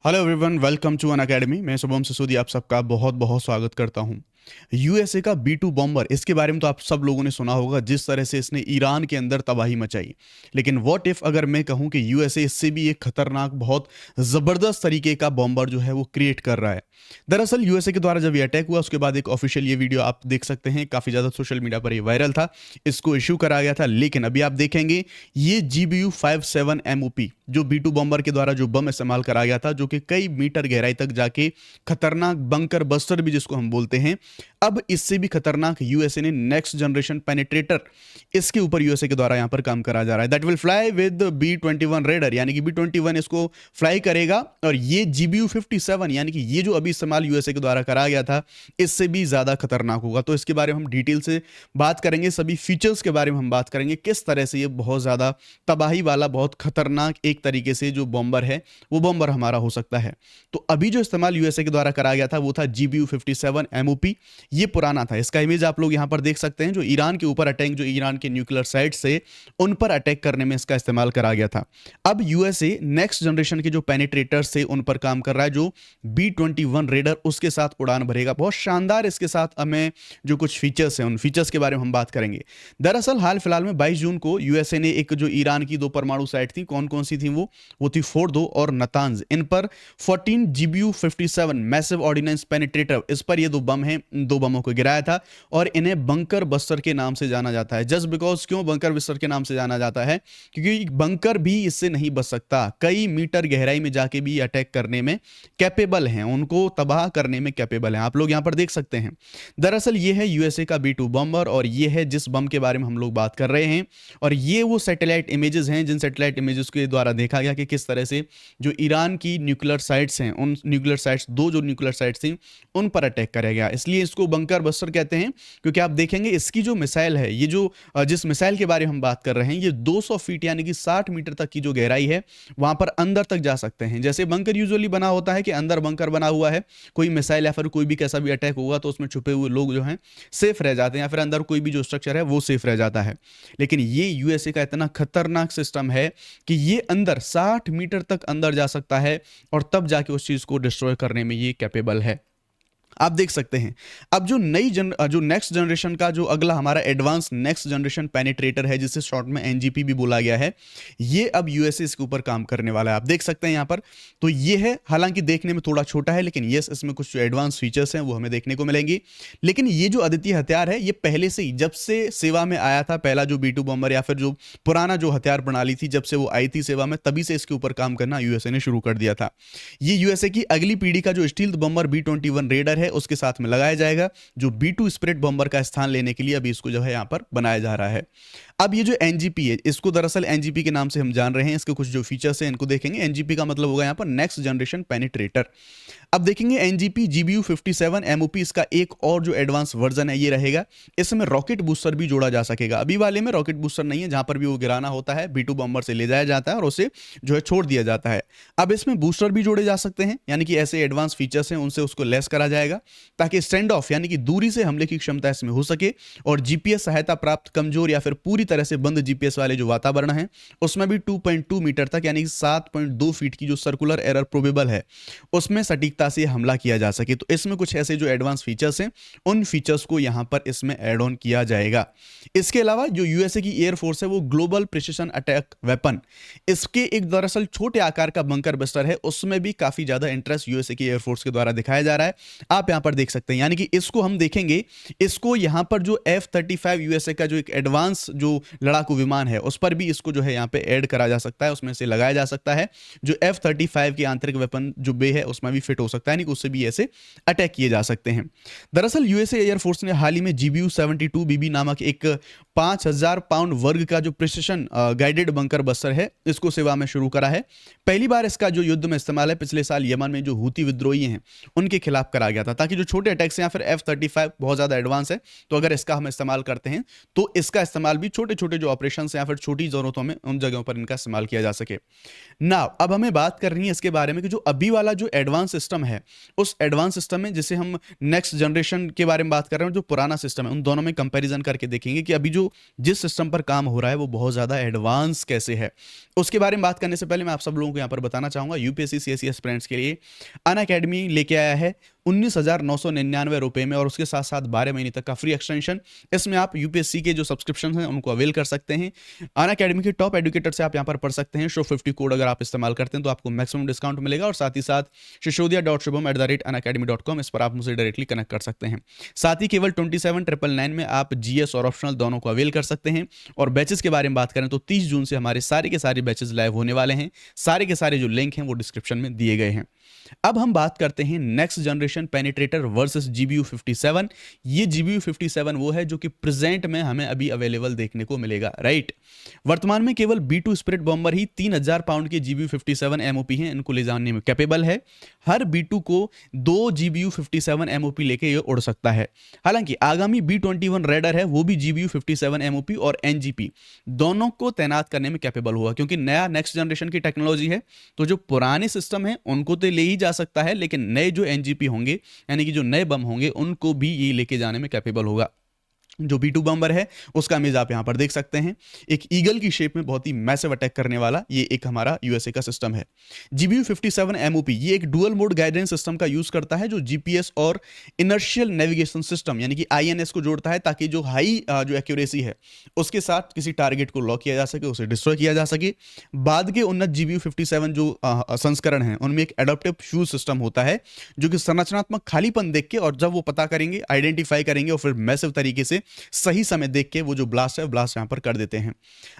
Hello everyone, welcome to Unacademy. मैं शुभम सिसोदी आप सबका बहुत बहुत स्वागत करता हूं। यूएसए का B2 बॉम्बर, इसके बारे में तो आप सब लोगों ने सुना होगा, जिस तरह से इसने ईरान के अंदर तबाही मचाई। लेकिन व्हाट इफ अगर मैं कहूं कि यूएसए इससे भी एक खतरनाक, बहुत ज़बरदस्त तरीके का बॉम्बर जो है वो क्रिएट कर रहा है। दरअसल यूएसए के द्वारा जब ये अटैक हुआ उसके बाद एक ऑफिशियल ये वीडियो आप देख सकते हैं, काफ़ी ज़्यादा सोशल मीडिया पर ये वायरल था, इसको इशू करा गया था। लेकिन अभी आप देखेंगे ये GBU-57 MOP जो B2 बॉम्बर के द्वारा जो बम इस्तेमाल करा गया था, जो कि कई मीटर गहराई तक जाके खतरनाक बंकर बस्टर भी जिसको हम बोलते हैं, अब इससे भी खतरनाक यूएसए ने नेक्स्ट जनरेशन पेनिट्रेटर, इसके ऊपर यूएसए के द्वारा यहां पर काम करा जा रहा है। That will fly with B-21 raider, यानी कि B-21 इसको फ्लाई करेगा। और ये GBU-57 यानी कि ये जो अभी इस्तेमाल यूएसए के द्वारा करा गया था, इससे भी ज्यादा खतरनाक होगा। तो इसके बारे में हम डिटेल से बात करेंगे, सभी फीचर्स के बारे में हम बात करेंगे, किस तरह से ये बहुत ज्यादा तबाही वाला, बहुत खतरनाक एक तरीके से जो बॉम्बर है वो बॉम्बर हमारा हो सकता है। तो अभी जो इस्तेमाल यूएसए के द्वारा करा गया था वो था GBU-57 MOP। ये पुराना था। इसका इमेज आप लोग यहां पर देख सकते हैं, जो ईरान के ऊपर अटैक, जो ईरान के न्यूक्लियर साइट से उन पर अटैक करने में इसका इस्तेमाल करा गया था। अब यूएसए नेक्स्ट जनरेशन के जो पेनिट्रेटर से उन पर काम कर रहा है, जो B-21 रेडर, उसके साथ उड़ान भरेगा। बहुत शानदार इसके साथ हमें जो कुछ फीचर्स हैं, उन फीचर्स के बारे में हम बात करेंगे। दरअसल हाल फिलहाल में 22 जून को यूएसए ने एक जो ईरान की दो परमाणु साइट थी, कौन कौन सी थी वो थी फोर्डो और नतांज, इन पर 14 GBU-57 मैसिव ऑर्डिनेंस पेनिट्रेटर, इस पर ये दो बम हैं, दो बमों को गिराया था। और इन्हें बंकर बस्टर के नाम से जाना जाता है। जस्ट बिकॉज, क्यों बंकर बस्टर के नाम से जाना जाता है? क्योंकि बंकर भी इससे नहीं बच सकता, कई मीटर गहराई में जाके भी अटैक करने में कैपेबल हैं, उनको तबाह करने में कैपेबल हैं। आप लोग यहां पर देख सकते हैं। दरअसल ये है यूएसए का B-2 बॉम्बर, और ये है जिस बम के बारे में हम लोग बात कर रहे हैं। और ये वो सैटेलाइट इमेजेस हैं, जिन सैटेलाइट इमेजेस के द्वारा देखा गया कि किस तरह से जो ईरान की न्यूक्लियर साइट्स हैं, उन न्यूक्लियर साइट्स, दो जो न्यूक्लियर साइट्स थी, उन पर अटैक करा गया। इसलिए इसको बंकर बस्टर कहते हैं, क्योंकि आप देखेंगे इसकी जो मिसाइल है, ये जो जिस मिसाइल के बारे में हम बात कर रहे हैं, ये 200 फीट यानी कि 60 मीटर तक की जो गहराई है, वहां पर अंदर तक जा सकते हैं। जैसे बंकर यूजुअली बना होता है कि अंदर बंकर बना हुआ है, कोई मिसाइल या फिर कोई भी कैसा भी अटैक होगा तो उसमें छुपे हुए लोग जो हैं सेफ रह जाते हैं, या फिर अंदर कोई भी जो स्ट्रक्चर है वो सेफ रह जाता है। लेकिन ये यूएसए का इतना खतरनाक सिस्टम है कि ये अंदर 60 मीटर तक अंदर जा सकता है, और तब जाके उस चीज को डिस्ट्रॉय करने में ये कैपेबल है। आप देख सकते हैं। अब जो जो नेक्स्ट जनरेशन का जो अगला हमारा एडवांस नेक्स्ट जनरेशन पेनिट्रेटर है, जिसे शॉर्ट में एनजीपी भी बोला गया है, ये अब यूएसए इसके ऊपर काम करने वाला है। आप देख सकते हैं यहां पर। तो ये है, हालांकि देखने में थोड़ा छोटा है, लेकिन यस, इसमें कुछ जो एडवांस फीचर्स हैं वो हमें देखने को मिलेंगे। लेकिन ये जो अद्वितीय हथियार है, ये पहले से ही, जब से सेवा में आया था पहला जो B-2 बॉम्बर, या फिर जो पुराना जो हथियार प्रणाली थी, जब से वो आई थी सेवा में, तभी से इसके ऊपर काम करना यूएसए ने शुरू कर दिया था। ये यूएसए की अगली पीढ़ी का जो स्टील्थ बॉम्बर B-21 रेडर है, उसके साथ में लगाया जाएगा, जो B-2 स्पिरिट बॉम्बर का स्थान लेने के लिए अभी इसको जो है यहां पर बनाया जा रहा है। अब ये जो एनजीपी है, इसको दरअसल एनजीपी के नाम से हम जान रहे हैं। इसके कुछ जो फीचर्स हैं इनको देखेंगे। एनजीपी का मतलब होगा यहां पर नेक्स्ट जनरेशन पेनिट्रेटर। अब देखेंगे एनजीपी GBU-57 MOP, इसका एक और जो एडवांस वर्जन है ये रहेगा। इसमें रॉकेट बूस्टर भी जोड़ा जा सकेगा। अभी वाले में रॉकेट बूस्टर नहीं है, जहां पर भी वो गिराना होता है B-2 बॉम्बर से ले जाया जाता है और उसे जो है छोड़ दिया जाता है। अब इसमें बूस्टर भी जोड़े जा सकते हैं, यानी कि ऐसे एडवांस फीचर्स हैं उनसे उसको लेस करा जाएगा, ताकि स्टैंड ऑफ यानी कि दूरी से हमले की क्षमता इसमें हो सके। और जीपीएस सहायता प्राप्त कमजोर या फिर पूरी तरह से बंद जीपीएस वाले जो वातावरण है, उसमें भी 2.2 मीटर तक यानी 7.2 फीट की जो सर्कुलर एरर प्रोबेबल है, उसमें सटीकता से हमला किया जा सके। तो इसमें कुछ ऐसे जो एडवांस फीचर्स हैं, उन फीचर्स को यहां पर इसमें ऐड ऑन किया जाएगा। इसके अलावा जो यूएसए की एयरफोर्स है, वो ग्लोबल प्रिसिशन अटैक वेपन, इसके एक दरअसल छोटे आकार का बंकर बस्टर है, उसमें भी काफी ज्यादा इंटरेस्ट यूएसए की एयरफोर्स के द्वारा दिखाया जा रहा है। आप यहां पर देख सकते हैं, यानी कि इसको हम देखेंगे, इसको यहां पर जो F-35 यूएसए का जो एक एडवांस जो लड़ाकू विमान है, उस पर भी इसको जो है यहां पे ऐड करा जा सकता है, उसमें से लगाया जा सकता है। जो F-35 की आंतरिक वेपन जो बे है, उसमें भी फिट हो सकता है, यानी कि उससे भी ऐसे अटैक किए जा सकते हैं। दरअसल यूएसए एयरफोर्स ने हाल ही में GBU-72BB नामक एक 5000 पाउंड वर्ग का जो प्रिसिशन गाइडेड बंकर बस्टर है, इसको सेवा में शुरू करा है। पहली बार इसका जो युद्ध में इस्तेमाल है, पिछले साल यमन में जो हूती विद्रोही हैं उनके खिलाफ करा गया था, ताकि जो छोटे अटैक्स हैं, या फिर F-35 बहुत ज्यादा एडवांस है, तो अगर इसका हम इस्तेमाल करते हैं तो इसका इस्तेमाल भी छोटे छोटे जो ऑपरेशन या फिर छोटी जरूरतों में, उन जगहों पर इनका इस्तेमाल किया जा सके। ना अब हमें बात करनी है इसके बारे में कि जो अभी वाला जो एडवांस सिस्टम है, उस एडवांस सिस्टम में जिसे हम नेक्स्ट जनरेशन के बारे में बात कर रहे हैं, जो पुराना सिस्टम है, उन दोनों में कंपैरिजन करके देखेंगे कि अभी जो जो जिस सिस्टम पर काम हो रहा है वो बहुत ज़्यादा एडवांस कैसे है, उसके बारे में बात करने से पहले मैं आप सब लोगों को यहाँ पर बताना चाहूँगा यूपीएससी सीएससी एस्पिरेंट्स के लिए अनअकैडमी लेके आया है 19,999 रुपये में, और उसके साथ साथ 12 महीने तक का फ्री एक्सटेंशन। इसमें आप यूपीएससी के जो सब्सक्रिप्शन हैं उनको अवेल कर सकते हैं। अनअकैडमी के टॉप एडुकेटर से आप यहाँ पर पढ़ सकते हैं। शो 50 कोड अगर आप इस्तेमाल करते हैं तो आपको मैक्सिमम डिस्काउंट मिलेगा, और साथ ही साथ shishodia.shubham@unacademy.com इस पर आप मुझे डायरेक्टली कनेक्ट कर सकते हैं। साथ ही केवल 27,999 में आप जीएस और ऑप्शनल दोनों को अवेल कर सकते हैं। और बैचेस के बारे में बात करें तो 30 जून से हमारे सारे के सारे बैचेस लाइव होने वाले हैं। सारे के सारे जो लिंक हैं वो डिस्क्रिप्शन में दिए गए हैं। अब हम बात करते हैं next generation penetrator versus GBU 57। ये GBU 57 वो है जो कि प्रेजेंट में हमें अभी अवेलेबल देखने को मिलेगा, राइट। वर्तमान में केवल B2 स्पिरिट बॉम्बर ही 3,000 पाउंड के GBU 57 MOP हैं, इनको ले जाने में कैपेबल है। हर B2 को 2 GBU 57 MOP लेके ये उड़ सकता है। हालांकि आगामी B21 रेडर है वो भी GBU 57 MOP और NGP दोनों को तैनात करने में कैपेबल होगा, क्योंकि नया नेक्स्ट जनरेशन की टेक्नोलॉजी है। तो जो पुराने सिस्टम है उनको तो ले ही जा सकता है, लेकिन नए जो NGP होंगे यानी कि जो नए बम होंगे उनको भी ये लेके जाने में कैपेबल होगा। जो B2 बम्बर है उसका इमेज आप यहां पर देख सकते हैं, एक ईगल की शेप में बहुत ही मैसिव अटैक करने वाला ये एक हमारा यूएसए का सिस्टम है। GBU 57 MOP ये एक डुअल मोड गाइडेंस सिस्टम का यूज करता है, जो जीपीएस और इनर्शियल नेविगेशन सिस्टम यानी कि INS को जोड़ता है, ताकि जो हाई जो एक्यूरेसी है उसके साथ किसी टारगेट को लॉक किया जा सके, उसे डिस्ट्रॉय किया जा सके। बाद के उन्नत GBU 57 जो संस्करण है उनमें एक एडप्टिव फ्यूज सिस्टम होता है, जो कि संरचनात्मक खालीपन देख के और जब वो पता करेंगे, आइडेंटिफाई करेंगे और फिर मैसिव तरीके से सही समय देख के वो जो ब्लास्ट है ब्लास्ट यहां पर कर देते हैं।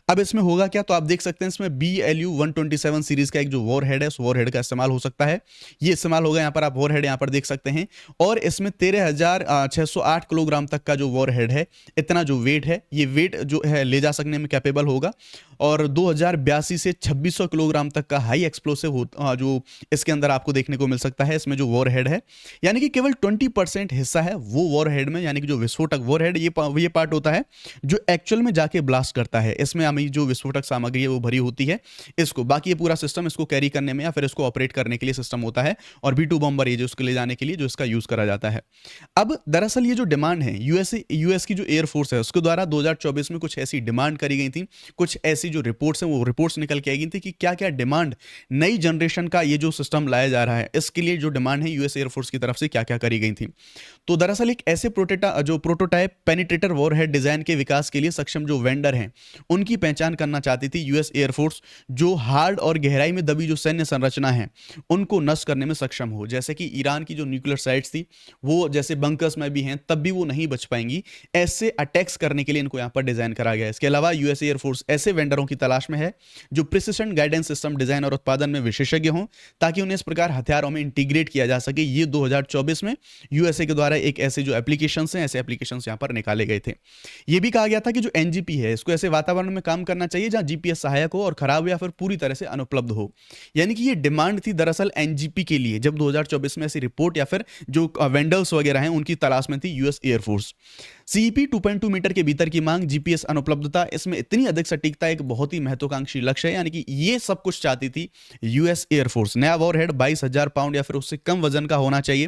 अब इसमें होगा क्या, तो आप देख सकते हैं इसमें BLU 127 सीरीज का एक जो वॉर हेड है उस वॉर हेड का इस्तेमाल हो सकता है। ये इस्तेमाल होगा, यहां पर आप वॉर हेड यहां पर देख सकते हैं, और इसमें 13,608 किलोग्राम तक का जो वॉर हेड है, इतना जो वेट है, ये वेट जो है ले जा सकने में कैपेबल होगा। और 2082 से 2600 किलोग्राम तक का हाई एक्सप्लोसिव जो इसके अंदर आपको देखने को मिल सकता है इसमें जो वॉर हेड है, यानी कि केवल 20% हिस्सा है वो वॉर हेड में, यानी कि जो विस्फोटक वॉर हेड ये पार्ट होता है जो एक्चुअल में जाके ब्लास्ट करता है। इसमें हमें जो विस्फोटक सामग्री है वो भरी होती है इसको, बाकी ये पूरा सिस्टम इसको कैरी करने में या फिर इसको ऑपरेट करने के लिए सिस्टम होता है। और B2 बॉम्बर ये जो उसको ले जाने के लिए जो इसका यूज करा जाता है। अब दरअसल ये जो डिमांड है यूएस की जो एयरफोर्स है उसके द्वारा 2024 में कुछ ऐसी डिमांड करी गई थी, कुछ ऐसी जो रिपोर्ट्स हैं वो रिपोर्ट्स निकल के आई गई थी कि क्या क्या डिमांड नई जनरेशन का ये जो सिस्टम लाया जा रहा है इसके लिए जो डिमांड है यूएस एयरफोर्स की तरफ से क्या क्या करी गई थी। तो दरअसल एक ऐसे प्रोटोटाइप पेनिट्रेटर वॉरहेड डिजाइन के विकास के लिए सक्षम जो वेंडर हैं उनकी पहचान करना चाहती थी यूएस एयरफोर्स, जो हार्ड और गहराई में दबी जो सैन्य संरचना है उनको नष्ट करने में सक्षम हो। जैसे कि ईरान की जो न्यूक्लियर साइट्स थी वो जैसे बंकर्स में भी हैं तब भी वो नहीं बच पाएंगी, ऐसे अटैक्स करने के लिए इनको यहाँ पर डिजाइन करा गया है। इसके अलावा यूएस एयरफोर्स ऐसे वेंडरों की तलाश में है जो प्रिसिशन गाइडेंस सिस्टम डिजाइन और उत्पादन में विशेषज्ञ हों, ताकि उन्हें इस प्रकार हथियारों में इंटीग्रेट किया जा सके। ये 2024 में यूएसए के द्वारा एक ऐसे जो एप्लीकेशंस हैं, ऐसे एप्लीकेशंस यहाँ पर निकाले गए थे। ये भी कहा गया था कि जो एनजीपी है इसको ऐसे वातावरण में काम करना चाहिए जहां जीपीएस सहायक हो और खराब या फिर पूरी तरह से अनुपलब्ध हो। यानी कि ये डिमांड थी दरअसल एनजीपी के लिए, जब 2024 में ऐसी रिपोर्ट या फिर जो वेंडर्स वगैरह हैं उनकी तलाश में थी यूएस एयरफोर्स। सीईपी 2.2 मीटर के भीतर की मांग, जीपीएस अनुपलब्धता, इसमें इतनी अधिक सटीकता एक बहुत ही महत्वाकांक्षी लक्ष्य है। यानी कि ये सब कुछ चाहती थी यूएस एयरफोर्स। नया वॉरहेड 22,000 पाउंड या फिर उससे कम वजन का होना चाहिए,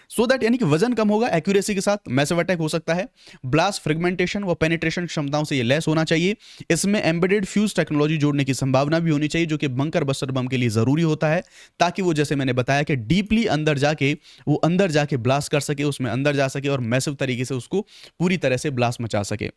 सो दैट यानी कि वजन कम होगा, एक्यूरेसी के साथ मैसिव अटैक हो सकता है, ब्लास्ट फ्रेगमेंटेशन व पेनिट्रेशन क्षमताओं से ये लेस होना चाहिए। इसमें एम्बेडेड फ्यूज टेक्नोलॉजी जोड़ने की संभावना भी होनी चाहिए, जो कि बंकर बस्टर बम के लिए जरूरी होता है, ताकि वो जैसे मैंने बताया कि डीपली अंदर जाके ब्लास्ट कर सके, उसमें अंदर जा सके और मैसिव तरीके से उसको पूरी तरह से ब्लास्ट मचा सके।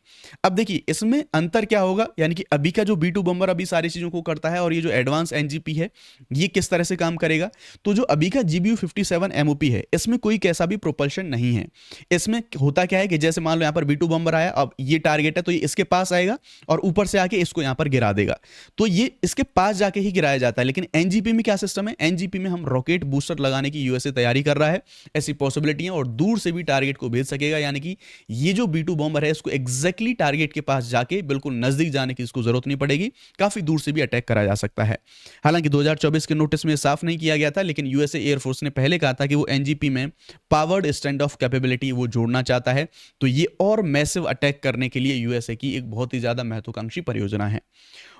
अब देखिए इसमें अंतर क्या होगा, यानी कि अभी का जो B2 बम्बर अभी सारी चीजों को करता है और ये जो एडवांस एनजीपी है ये किस तरह से काम करेगा। तो जो अभी का GBU 57 MOP है इसमें कोई कैसा भी प्रोपल्शन नहीं है। इसमें होता क्या है कि जैसे मान लो यहाँ पर B2 बम्बर आया, अब ये टारगेट है तो ये इसके पास आएगा और ऊपर से आके इसको यहाँ पर गिरा देगा, तो ये इसके पास जाके ही गिराया जाता है। लेकिन एनजीपी में क्या सिस्टम है, एनजीपी में हम रॉकेट बूस्टर लगाने की यूएसए तैयारी कर रहा है, ऐसी पॉसिबिलिटी है, और दूर से भी टारगेट को भेज सकेगा। यानी कि ये जो B2 बॉम्बर है इसको एग्जैक्टली टारगेट के पास जाके बिल्कुल नजदीक जाने की इसको जरूरत नहीं पड़ेगी, काफी दूर से भी अटैक करा जा सकता है। हालांकि 2024 के नोटिस में साफ नहीं किया गया था, लेकिन यूएसए एयरफोर्स ने पहले कहा था कि वो एनजीपी में पावर्ड स्टैंड ऑफ कैपेबिलिटी वो जोड़ना चाहता है। तो ये और मैसिव अटैक करने के लिए यूएसए की एक बहुत ही ज्यादा महत्वाकांक्षी परियोजना है।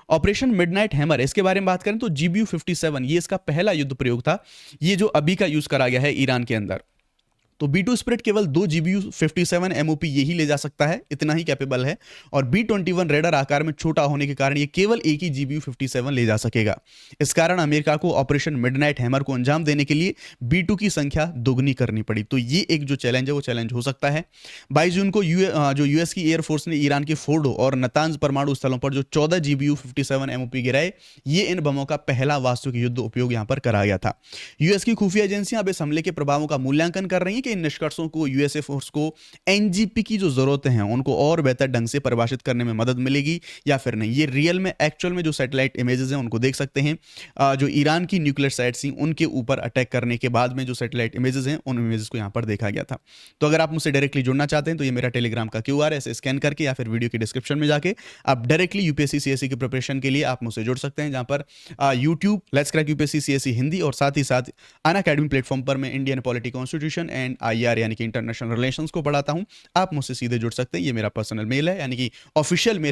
ऑपरेशन मिडनाइट हैमर, इसके बारे में बात करें तो GBU 57 ये इसका पहला युद्ध प्रयोग था, ये जो अभी का यूज करा गया है ईरान के अंदर। तो B2 स्पिरिट केवल 2 GBU 57 MOP यही ले जा सकता है, इतना ही कैपेबल है। और B21 रेडर आकार में छोटा होने के कारण ये केवल एक ही GBU 57 ले जा सकेगा। इस कारण अमेरिका को ऑपरेशन मिडनाइट हैमर को अंजाम देने के लिए B2 की संख्या दोगुनी करनी पड़ी। तो ये एक जो चैलेंज है वो चैलेंज हो सकता है। 22 जून को जो यूएस की एयरफोर्स ने ईरान के फोर्डो और नतांज परमाणु स्थलों पर जो 14 GBU 57 MOP गिराए, ये इन बमों का पहला वास्तविक युद्ध उपयोग यहां पर करा गया था। यूएस की खुफिया एजेंसियां अब इस हमले के प्रभावों का मूल्यांकन कर रही हैं कि इन निष्कर्षों को यूएसए फोर्स को एनजीपी की जो जरूरतें हैं उनको और बेहतर ढंग से परिभाषित करने में मदद मिलेगी या फिर नहीं। ये रियल में एक्चुअल में जो सैटेलाइट इमेजेस हैं उनको देख सकते हैं। जो ईरान की न्यूक्लियर साइट्स थी उनके ऊपर अटैक करने के बाद में जो सैटेलाइट इमेजेस हैं उन इमेजेस को यहाँ पर देखा गया था। तो अगर आप मुझसे डायरेक्टली जुड़ना चाहते हैं तो ये मेरा टेलीग्राम का QR है, इसे स्कैन करके या फिर वीडियो की डिस्क्रिप्शन में जाके आप डायरेक्टली यूपीएससी सीएससी की प्रिपरेशन के लिए आप मुझसे जुड़ सकते हैं, जहां पर YouTube let's crack UPSC CSC Hindi और साथ ही साथ अनअकैडमी प्लेटफॉर्म पर मैं Indian polity constitution and IR यानी कि इंटरनेशनल रिलेशंस को पढ़ाता हूं। आप मुझसे सीधे जुड़ सकते हैं। ये मेरा पर्सनल मेल है, यानी कि ऑफिशियल मेल